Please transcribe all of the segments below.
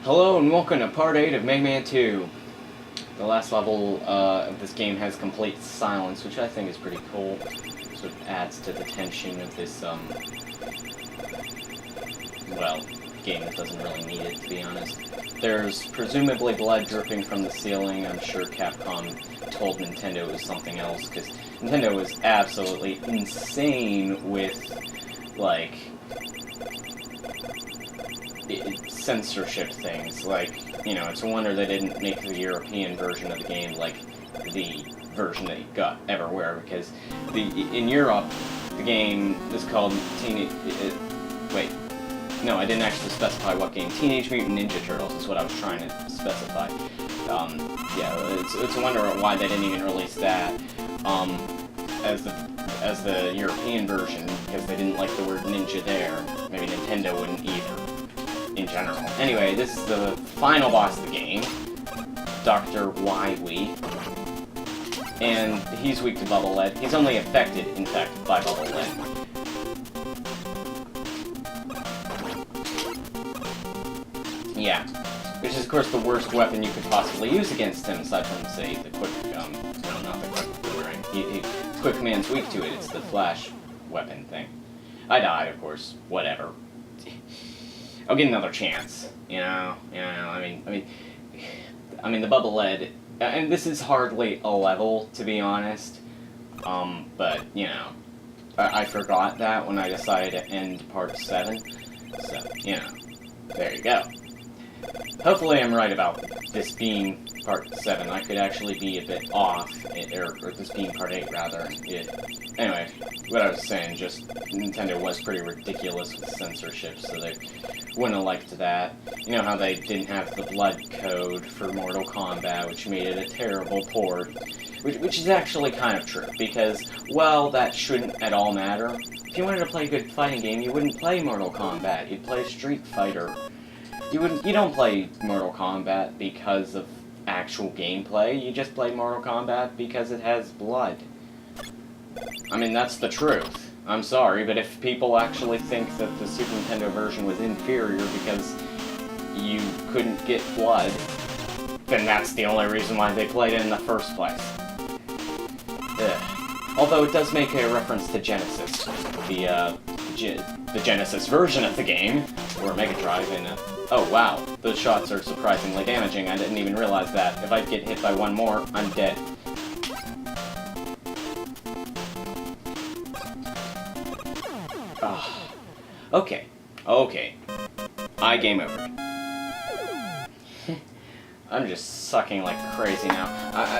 Hello and welcome to part 8 of Mega Man 2. The last level of this game has complete silence, which I think is pretty cool. Sort of adds to the tension of this, well, game that doesn't really need it, to be honest. There's presumably blood dripping from the ceiling. I'm sure Capcom told Nintendo it was something else, because Nintendo was absolutely insane with, like, censorship things. Like, you know, it's a wonder they didn't make the European version of the game like the version that you got everywhere, because in Europe, the game is called wait. No, I didn't actually specify what game. Teenage Mutant Ninja Turtles is what I was trying to specify. Yeah, it's a wonder why they didn't even release that as the European version, because they didn't like the word ninja there. Maybe Nintendo wouldn't either, in general. Anyway, this is the final boss of the game, Dr. Wily, and he's weak to bubble lead. He's only affected, in fact, by bubble lead. Yeah, which is, of course, the worst weapon you could possibly use against him, aside from, say, the quick, no, not the quick boomerang. Quick Man's weak to it. It's the flash weapon thing. I died, of course. Whatever. I'll get another chance. You know. I mean, the bubble lead, and this is hardly a level, to be honest. But you know, I forgot that when I decided to end part 7. So you know, there you go. Hopefully I'm right about this being part 7. I could actually be a bit off, or this being part 8, rather. Anyway, what I was saying, just Nintendo was pretty ridiculous with censorship, so they wouldn't have liked that. You know how they didn't have the blood code for Mortal Kombat, which made it a terrible port. Which is actually kind of true, because, well, that shouldn't at all matter. If you wanted to play a good fighting game, you wouldn't play Mortal Kombat, you'd play Street Fighter. You don't play Mortal Kombat because of actual gameplay, you just play Mortal Kombat because it has blood. I mean, that's the truth. I'm sorry, but if people actually think that the Super Nintendo version was inferior because you couldn't get blood, then that's the only reason why they played it in the first place. Ugh. Although it does make a reference to Genesis, the Genesis version of the game, or Mega Drive, and oh wow, those shots are surprisingly damaging. I didn't even realize that. If I get hit by one more, I'm dead. Okay. I game over. I'm just sucking like crazy now.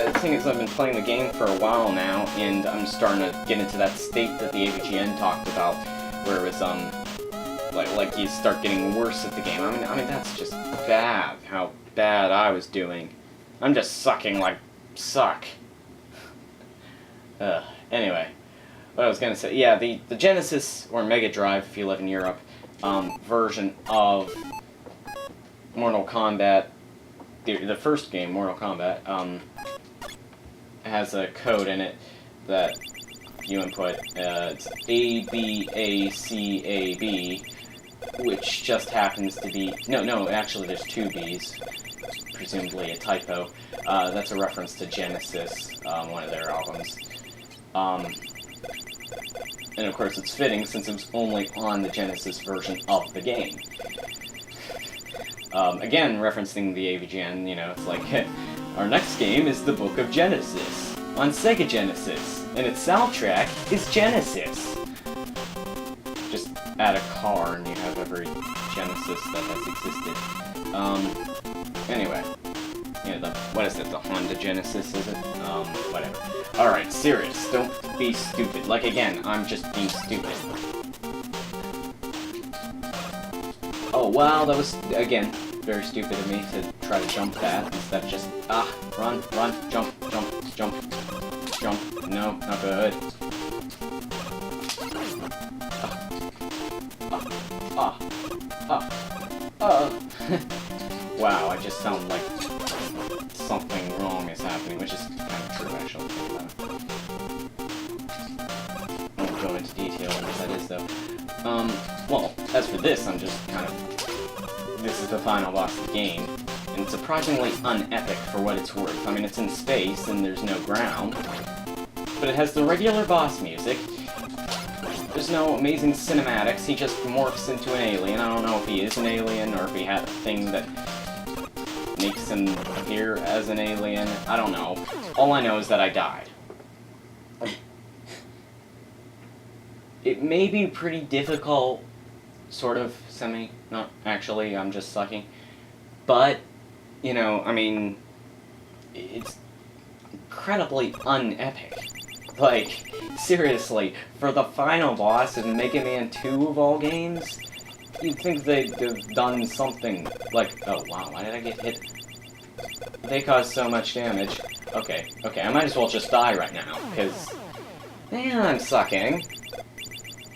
The thing is, I've been playing the game for a while now, and I'm starting to get into that state that the AVGN talked about, where it was, like you start getting worse at the game. I mean that's just bad, how bad I was doing. I'm just sucking like suck. Anyway, what I was gonna say, yeah, the Genesis, or Mega Drive if you live in Europe, version of Mortal Kombat, the first game, Mortal Kombat, has a code in it that you input. It's ABACAB, which just happens to be... No, actually there's 2 B's, presumably a typo. That's a reference to Genesis, one of their albums. And of course it's fitting since it was only on the Genesis version of the game. Again, referencing the AVGN, you know, it's like, our next game is the Book of Genesis, on Sega Genesis, and its soundtrack is Genesis. Just add a car and you have every Genesis that has existed. Anyway. You know, what is it, the Honda Genesis, is it? Whatever. Alright, serious, don't be stupid. Like, again, I'm just being stupid. Oh, wow, that was, again, very stupid of me to try to jump that instead of just, run, jump. No, not good. Wow, I just sound like something wrong is happening, which is kind of true, actually. I won't go into detail on what that is, though. Well, as for this, I'm just kind of this is the final boss of the game, and it's surprisingly unepic for what it's worth. I mean, it's in space, and there's no ground, but it has the regular boss music. There's no amazing cinematics, he just morphs into an alien. I don't know if he is an alien, or if he had a thing that makes him appear as an alien. I don't know. All I know is that I died. It may be pretty difficult, sort of, not actually, I'm just sucking. But, you know, I mean, it's incredibly unepic. Like, seriously, for the final boss of Mega Man 2 of all games, you'd think they'd have done something like, oh wow, why did I get hit? They caused so much damage. Okay, I might as well just die right now, because, man, I'm sucking.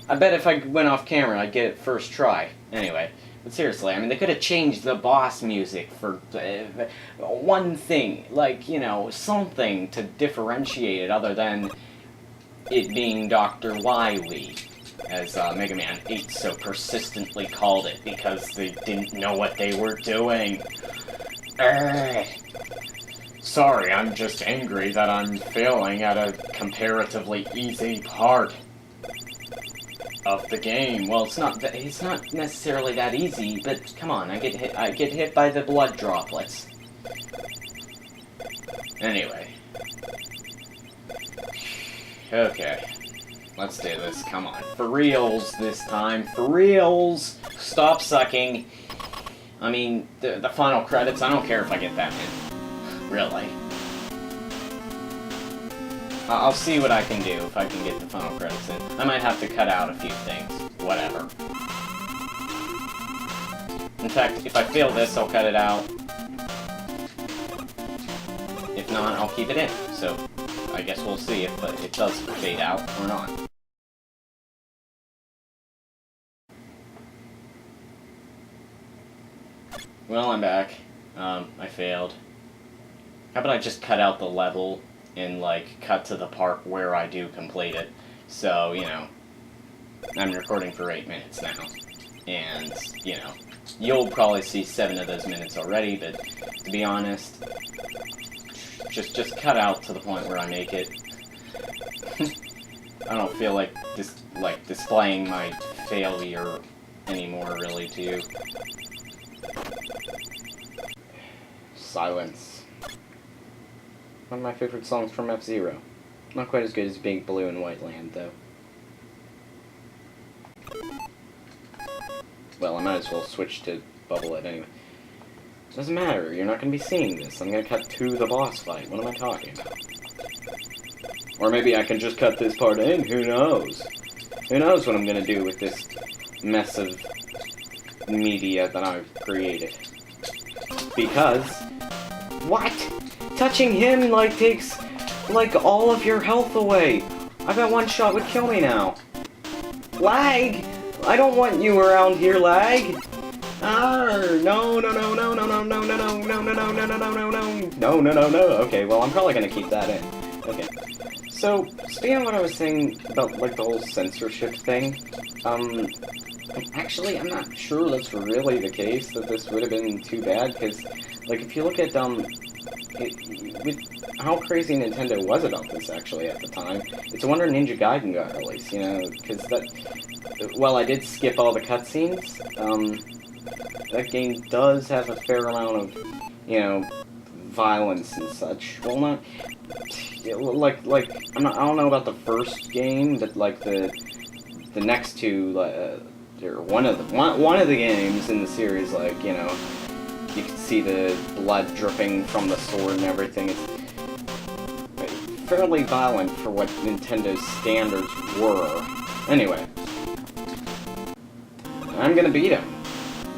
I bet if I went off camera, I'd get it first try. Anyway, but seriously, I mean, they could have changed the boss music for one thing, like, you know, something to differentiate it other than it being Dr. Wily, as Mega Man 8 so persistently called it, because they didn't know what they were doing. Sorry, I'm just angry that I'm failing at a comparatively easy part of the game. Well, it's not necessarily that easy, but come on, I get hit by the blood droplets. Anyway. Okay. Let's do this, come on. For reals this time, for reals! Stop sucking. I mean, the final credits, I don't care if I get that in. Really. I'll see what I can do if I can get the final credits in. I might have to cut out a few things. Whatever. In fact, if I fail this, I'll cut it out. If not, I'll keep it in. So, I guess we'll see if it does fade out or not. Well, I'm back. I failed. How about I just cut out the level and, like, cut to the part where I do complete it. So, you know, I'm recording for 8 minutes now. And, you know, you'll probably see 7 of those minutes already, but to be honest, just cut out to the point where I make it. I don't feel like displaying my failure anymore, really, to you. Silence. One of my favorite songs from F-Zero. Not quite as good as Big Blue and White Land, though. Well, I might as well switch to Bubble It anyway. Doesn't matter, you're not going to be seeing this. I'm going to cut to the boss fight. What am I talking about? Or maybe I can just cut this part in, who knows? Who knows what I'm going to do with this mess of media that I've created. Because... what? Touching him, like, takes, like, all of your health away. I bet one shot would kill me now. Lag! I don't want you around here, Lag! Arr! No. Okay, well, I'm probably gonna keep that in. Okay. So, speaking of what I was saying about, like, the whole censorship thing, actually, I'm not sure that's really the case, that this would have been too bad, because, like, if you look at, with how crazy Nintendo was about this, actually, at the time, it's a wonder Ninja Gaiden got released, you know, because that, while I did skip all the cutscenes, that game does have a fair amount of, you know, violence and such. Well, not, like, I don't know about the first game, but, like, the next two, or one of the games in the series, like, you know, you can see the blood dripping from the sword and everything. It's fairly violent for what Nintendo's standards were. Anyway. I'm gonna beat him.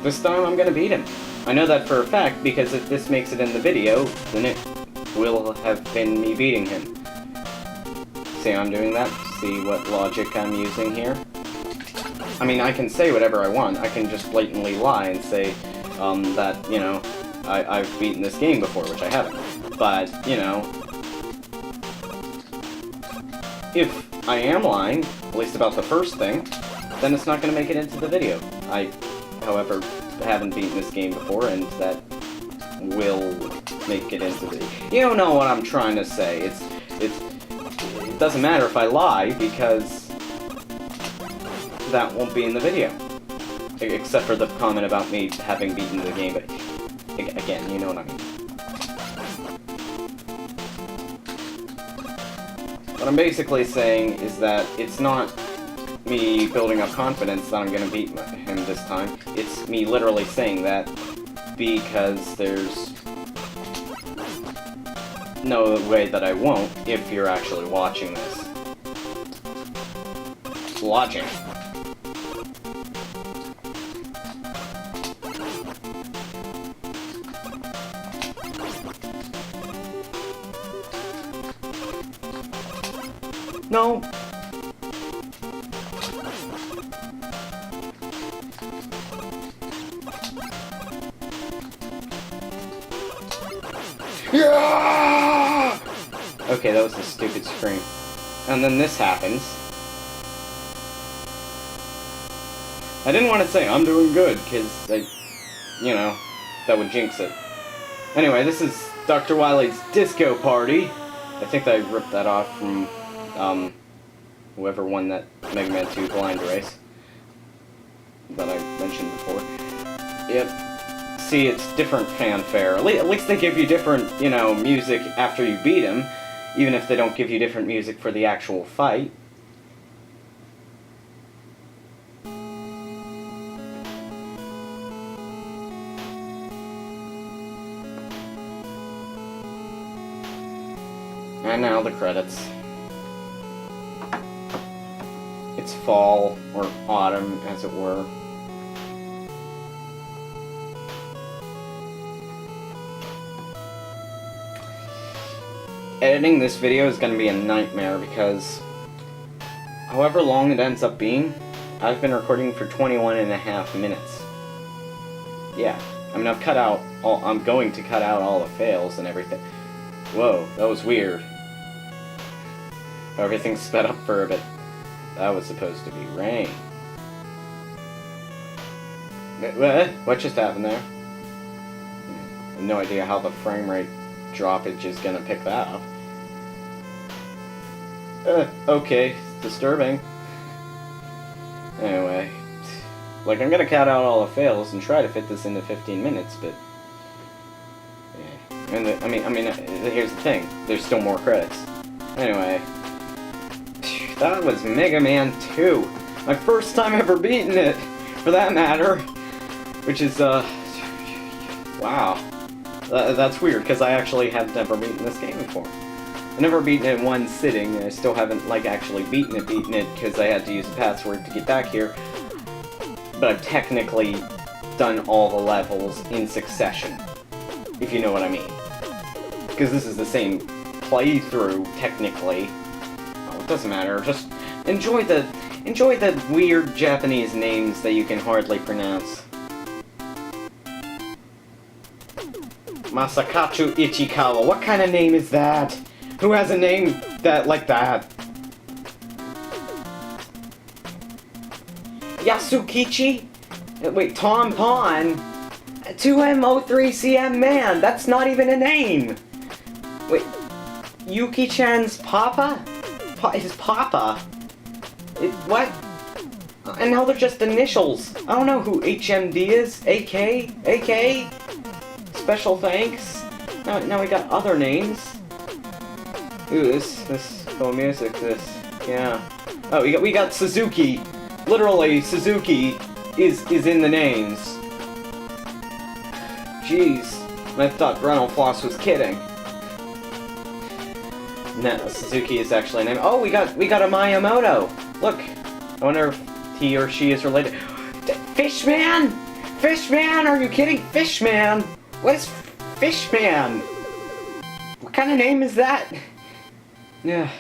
This time I'm gonna beat him. I know that for a fact, because if this makes it in the video, then it will have been me beating him. See how I'm doing that? See what logic I'm using here? I mean, I can say whatever I want. I can just blatantly lie and say, that, you know, I've beaten this game before, which I haven't. But, you know, if I am lying, at least about the first thing, then it's not going to make it into the video. I however, haven't beaten this game before, and that will make it into the... You know what I'm trying to say. It doesn't matter if I lie, because that won't be in the video. Except for the comment about me having beaten the game, but again, you know what I mean. What I'm basically saying is that it's not me building up confidence that I'm gonna beat him this time. It's me literally saying that because there's no way that I won't if you're actually watching this. Logic. No. Yeah! Okay, that was a stupid scream. And then this happens. I didn't want to say I'm doing good, because, you know, that would jinx it. Anyway, this is Dr. Wily's Disco Party. I think I ripped that off from, whoever won that Mega Man 2 blind race that I mentioned before. Yep. See, it's different fanfare. At least they give you different, you know, music after you beat him, even if they don't give you different music for the actual fight. And now the credits. It's fall, or autumn, as it were. Editing this video is going to be a nightmare because however long it ends up being, I've been recording for 21.5 minutes. Yeah, I mean I'm going to cut out all the fails and everything. Whoa, that was weird. Everything's sped up for a bit. That was supposed to be rain. What just happened there? I have no idea how the frame rate droppage is gonna pick that up. Okay, disturbing. Anyway, like I'm gonna cut out all the fails and try to fit this into 15 minutes, but yeah. And I mean, here's the thing: there's still more credits. Anyway, that was Mega Man 2, my first time ever beating it, for that matter. Which is wow. That's weird, because I actually have never beaten this game before. I've never beaten it in one sitting, and I still haven't, like, actually beaten it, because I had to use a password to get back here. But I've technically done all the levels in succession, if you know what I mean. Because this is the same playthrough, technically. Oh, it doesn't matter, just enjoy the weird Japanese names that you can hardly pronounce. Masakachu Ichikawa. What kind of name is that? Who has a name like that? Yasukichi? Wait, Tom Pon? 2M03CM Man? That's not even a name! Wait, Yuki-chan's Papa? His Papa? What? And now they're just initials. I don't know who HMD is. AK? AK? Special thanks. Now we got other names. Ooh, this cool music. Yeah. Oh, we got Suzuki. Literally, Suzuki is in the names. Jeez, I thought Ronald Floss was kidding. No, Suzuki is actually a name. Oh, we got a Miyamoto. Look, I wonder if he or she is related. Fishman! Fishman! Are you kidding? Fishman! What is Fishman? What kind of name is that? Yeah,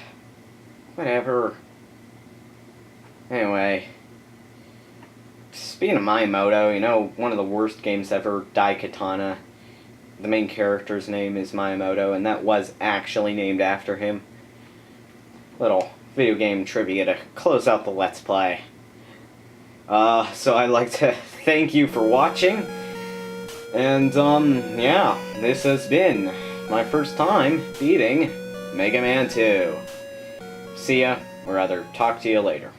whatever. Anyway, speaking of Miyamoto, you know, one of the worst games ever, Daikatana. The main character's name is Miyamoto, and that was actually named after him. Little video game trivia to close out the Let's Play. So I'd like to thank you for watching. And, yeah, this has been my first time beating Mega Man 2. See ya, or rather, talk to you later.